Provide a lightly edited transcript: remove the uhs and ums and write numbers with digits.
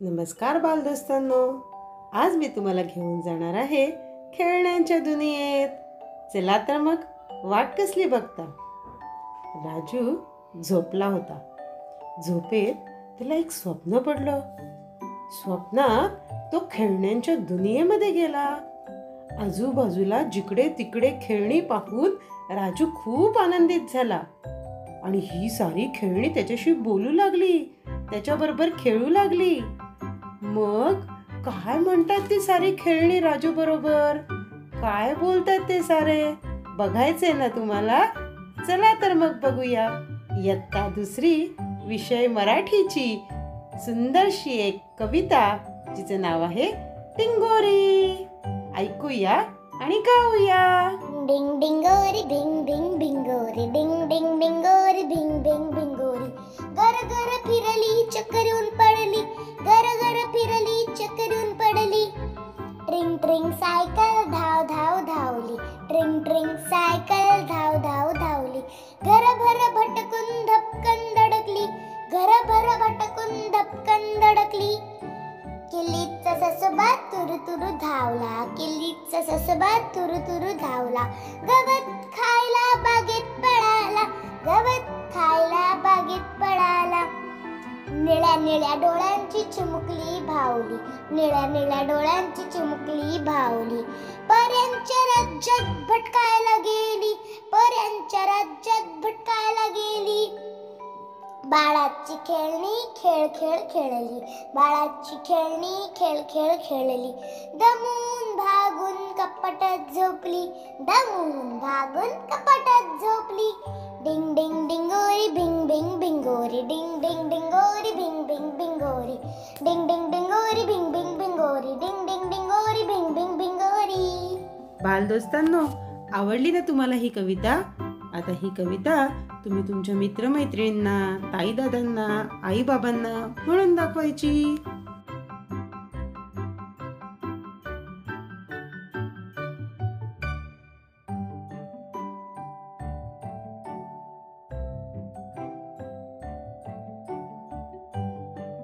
नमस्कार बालदोस्तांनो, आज मी तुम्हाला घेऊन जाणार आहे खेळण्यांच्या दुनियेत. चला तर मग वाट कसली बघता. राजू झोपला होता. झोपेत त्याला एक स्वप्न पडलं. स्वप्नात तो खेळण्यांच्या दुनियेमध्ये गेला. आजूबाजूला जिकडे तिकडे खेळणी पाहून राजू खूप आनंदित झाला आणि ही सारी खेळणी त्याच्याशी बोलू लागली, त्याच्याबरोबर खेळू लागली. मग काय म्हणतात ती सारी खेळणी राजू बरोबर? काय बोलतात ते सारे? बघायचे ना तुम्हाला? चला तर मग बघूया. इयत्ता दुसरी, विषय मराठीची सुंदरशी एक कविता जिचं नाव आहे टिंगोरी. ऐकूया आणि गाऊया. डिंग डिंगोरी भिंग भिंग भिंगोरी, डिंग डिंग डिंगोरी भिंग भिंग भिंगोरी. घर घर फिरली चक्करून पडली, घर घर फिरली चक्करून पडली. ट्रिंग ट्रिंग सायकल धाव धाव धावली, ट्रिंग ट्रिंग सायकल धाव धाव धावली. घरभर भटकून धपकन धडकली, घरभर भटकून धपकन धडकली. किल्लीचा ससोबा तुरु तुरु धावला, किल्लीचा ससोबा तुरु तुरु धावला. गवत खायला बागेत पळाला, गवत खायला बागेत पळाला. निळ्या निळ्या डोळ्यांची चिमुकली भावली, निळ्या निळ्या डोळ्यांची चिमुकली भावली. पर्यांच्या राज्यात भटकायला गेली, पर्यांच्या राज्यात भटकायला गेली. बाळाची खेळणी खेळ खेळ खेळली, बाळाची खेळणी खेळ खेळ खेळली. दमून भागून कपाटात झोपली, दमून भागून कपाटात झोपली. डिंग डिंग डिंगोरी भिंग भिंग भिंगोरी, डिंग डिंग डिंगोरी भिंग भिंग भिंगोरी, डिंग डिंग डिंगोरी भिंग भिंग भिंगोरी, डिंग डिंग डिंगोरी भिंग भिंग भिंगोरी. बालदोस्तांनो, आवडली ना तुम्हाला ही कविता? आता ही कविता तुम्ही तुमच्या मित्रमैत्रिणींना, ताई दादांना, आई बाबांना म्हणून दाखवायची.